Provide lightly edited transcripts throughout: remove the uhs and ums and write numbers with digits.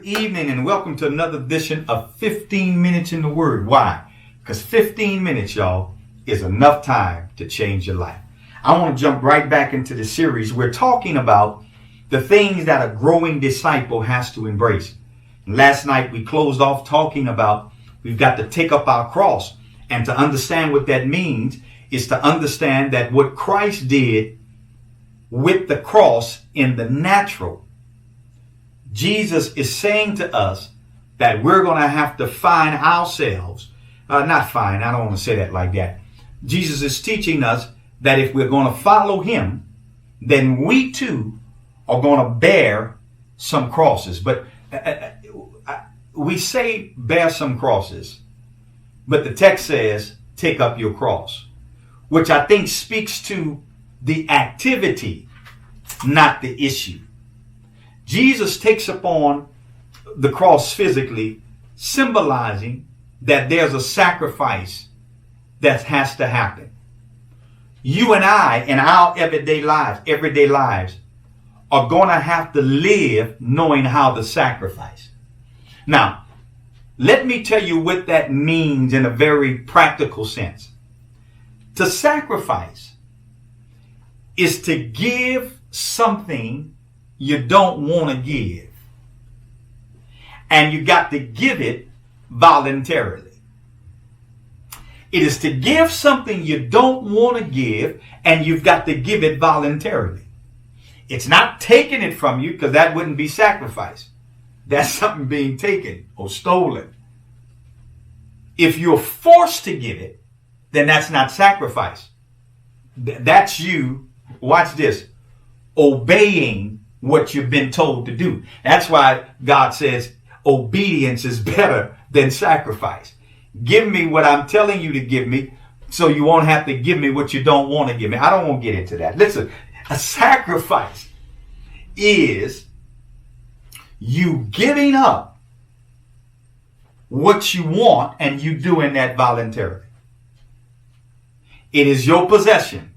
evening, and welcome to another edition of 15 Minutes in the Word. Why? Because 15 minutes, y'all, is enough time to change your life. I want to jump right back into the series. We're talking about the things that a growing disciple has to embrace. Last night, we closed off talking about we've got to take up our cross. And to understand what that means is to understand that what Christ did with the cross in the natural, Jesus is saying to us that we're going to have to find ourselves, I don't want to say that like that. Jesus is teaching us that if we're going to follow him, then we too are going to bear some crosses. But we say bear some crosses, but the text says take up your cross, which I think speaks to the activity, not the issue. Jesus takes upon the cross physically, symbolizing that there's a sacrifice that has to happen. You and I, in our everyday lives, are going to have to live knowing how to sacrifice. Now, let me tell you what that means in a very practical sense. To sacrifice is to give something you don't want to give. And you got to give it voluntarily. It is to give something you don't want to give, and you've got to give it voluntarily. It's not taking it from you, because that wouldn't be sacrifice. That's something being taken or stolen. If you're forced to give it, then that's not sacrifice. That's you, watch this, obeying what you've been told to do. That's why God says obedience is better than sacrifice. Give me what I'm telling you to give me, so you won't have to give me what you don't want to give me. I don't want to get into that. Listen, a sacrifice is you giving up what you want and you doing that voluntarily. It is your possession.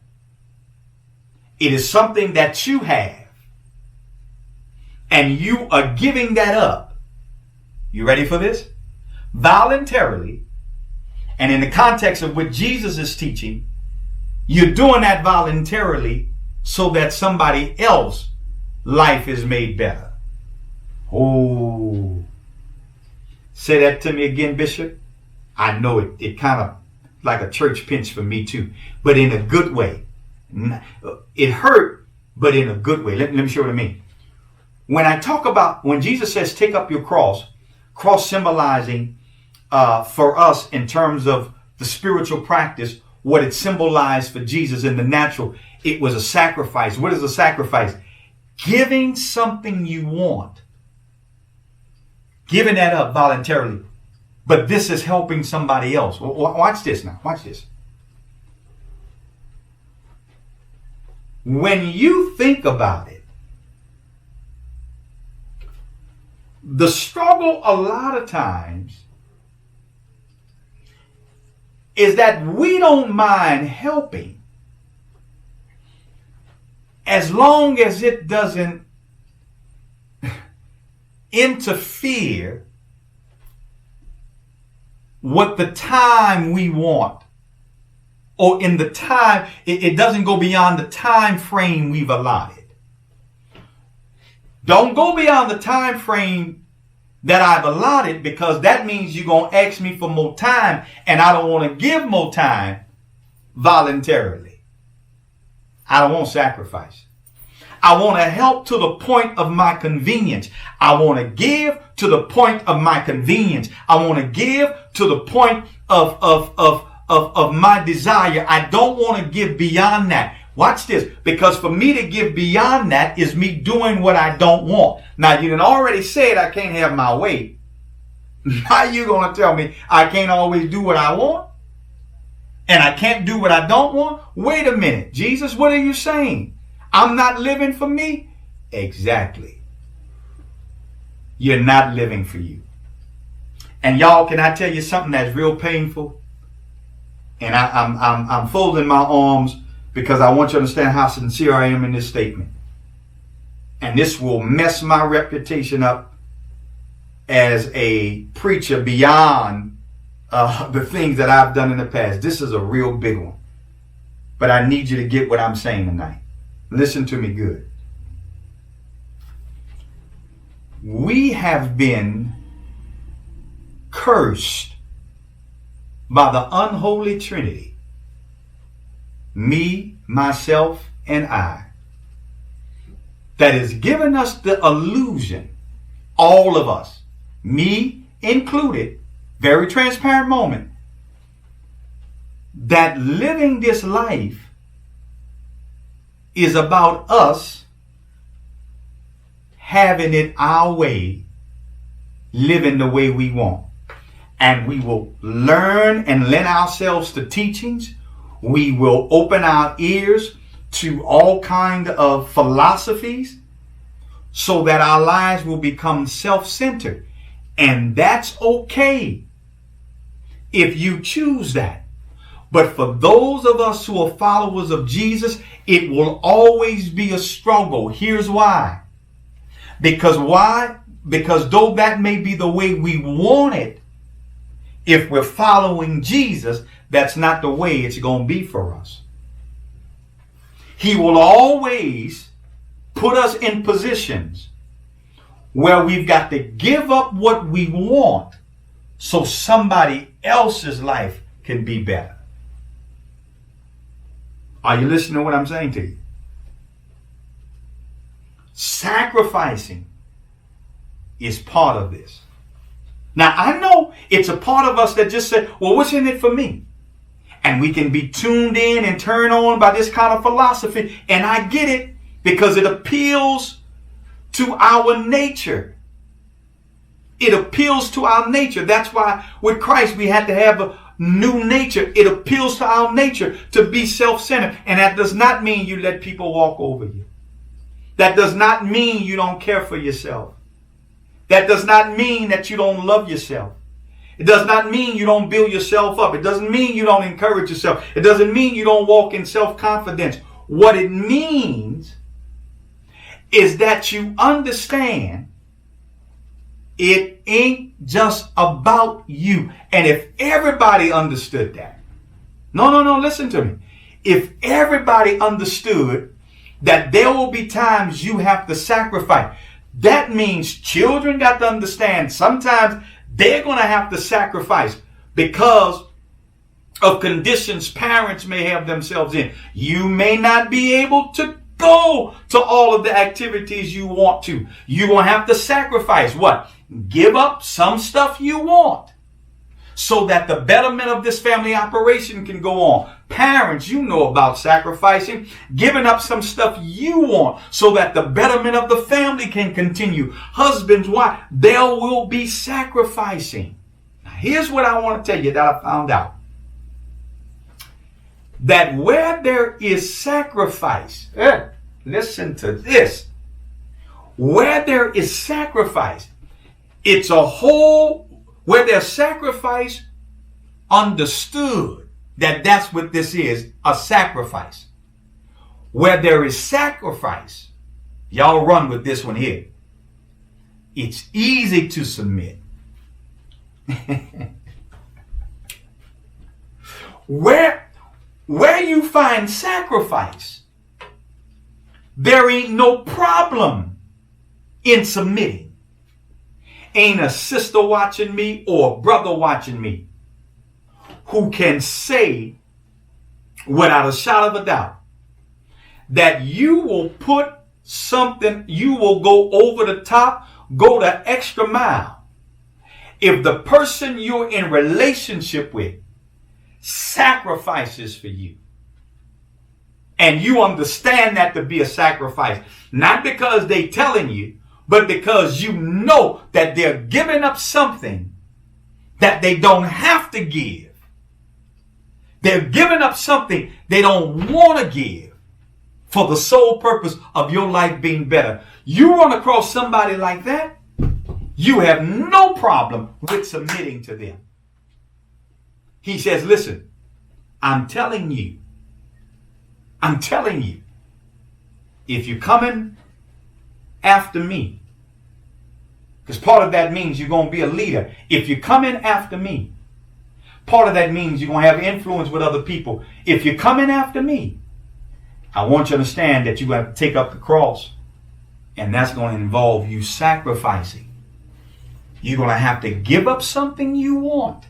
It is something that you have, and you are giving that up. You ready for this? Voluntarily. And in the context of what Jesus is teaching, you're doing that voluntarily so that somebody else's life is made better. Oh, say that to me again, Bishop. I know it kind of like a church pinch for me too, but in a good way. It hurt, but in a good way. Let me show you what I mean. When Jesus says take up your cross symbolizing for us in terms of the spiritual practice, what it symbolized for Jesus in the natural, it was a sacrifice. What is a sacrifice? Giving something you want. Giving that up voluntarily. But this is helping somebody else. Watch this now. Watch this. When you think about it, the struggle a lot of times is that we don't mind helping as long as it doesn't interfere with the time we want, or in the time, it doesn't go beyond the time frame we've allotted. Don't go beyond the time frame that I've allotted, because that means you're going to ask me for more time, and I don't want to give more time voluntarily. I don't want sacrifice. I want to help to the point of my convenience. I want to give to the point of my convenience. I want to give to the point of my desire. I don't want to give beyond that. Watch this, because for me to give beyond that is me doing what I don't want. Now, you done already said I can't have my way. Now you going to tell me I can't always do what I want? And I can't do what I don't want? Wait a minute, Jesus, what are you saying? I'm not living for me? Exactly. You're not living for you. And y'all, can I tell you something that's real painful? And I'm folding my arms, because I want you to understand how sincere I am in this statement. And this will mess my reputation up as a preacher beyond the things that I've done in the past. This is a real big one. But I need you to get what I'm saying tonight. Listen to me good. We have been cursed by the unholy Trinity. Me, myself, and I. That has given us the illusion, all of us, me included, very transparent moment, that living this life is about us having it our way, living the way we want. And we will learn and lend ourselves to teachings. We will open our ears to all kinds of philosophies so that our lives will become self-centered. And that's okay if you choose that. But for those of us who are followers of Jesus, it will always be a struggle. Here's why. Because why? Because though that may be the way we want it, if we're following Jesus, that's not the way it's going to be for us. He will always put us in positions where we've got to give up what we want so somebody else's life can be better. Are you listening to what I'm saying to you? Sacrificing is part of this. Now, I know it's a part of us that just said, well, what's in it for me? And we can be tuned in and turned on by this kind of philosophy. And I get it because it appeals to our nature. It appeals to our nature. That's why with Christ we had to have a new nature. It appeals to our nature to be self-centered. And that does not mean you let people walk over you. That does not mean you don't care for yourself. That does not mean that you don't love yourself. It does not mean you don't build yourself up. It doesn't mean you don't encourage yourself. It doesn't mean you don't walk in self-confidence. What it means is that you understand it ain't just about you. And if everybody understood that, no, listen to me. If everybody understood that there will be times you have to sacrifice, that means children got to understand sometimes they're going to have to sacrifice because of conditions parents may have themselves in. You may not be able to go to all of the activities you want to. You're going to have to sacrifice what? Give up some stuff you want so that the betterment of this family operation can go on. Parents, you know about sacrificing, giving up some stuff you want so that the betterment of the family can continue. Husbands, why? There will be sacrificing. Now, here's what I want to tell you that I found out. That where there is sacrifice, listen to this. Where there is sacrifice, it's a whole, where there's sacrifice understood that that's what this is, a sacrifice. Where there is sacrifice, y'all run with this one here. It's easy to submit. Where you find sacrifice, there ain't no problem in submitting. Ain't a sister watching me or a brother watching me who can say without a shadow of a doubt that you will put something, you will go over the top, go the extra mile. If the person you're in relationship with sacrifices for you, and you understand that to be a sacrifice, not because they telling you, but because you know that they're giving up something that they don't have to give. They're giving up something they don't want to give for the sole purpose of your life being better. You run across somebody like that, you have no problem with submitting to them. He says, listen, I'm telling you, if you're coming after me, Because part of that means you're going to be a leader. If you're coming after me, part of that means you're going to have influence with other people. If you're coming after me, I want you to understand that you have to take up the cross. And that's going to involve you sacrificing. You're going to have to give up something you want.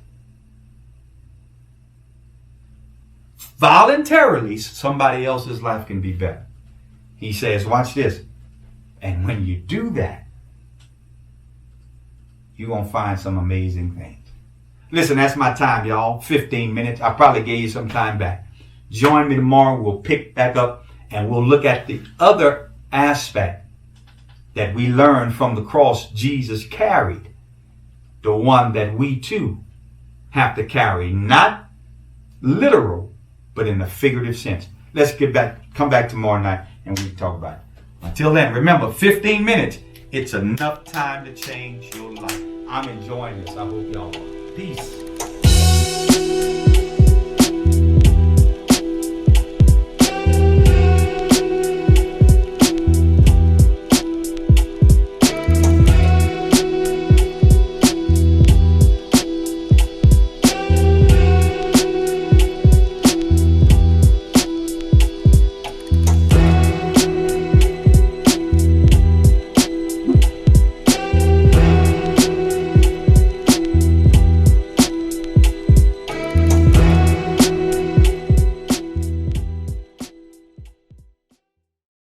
Voluntarily, somebody else's life can be better. He says, watch this. And when you do that, you're going to find some amazing things. Listen, that's my time, y'all. 15 minutes. I probably gave you some time back. Join me tomorrow. We'll pick back up and we'll look at the other aspect that we learned from the cross Jesus carried. The one that we too have to carry. Not literal, but in a figurative sense. Let's come back tomorrow night and we can talk about it. Until then, remember, 15 minutes. It's enough time to change your life. I'm enjoying this. I hope y'all are. Peace.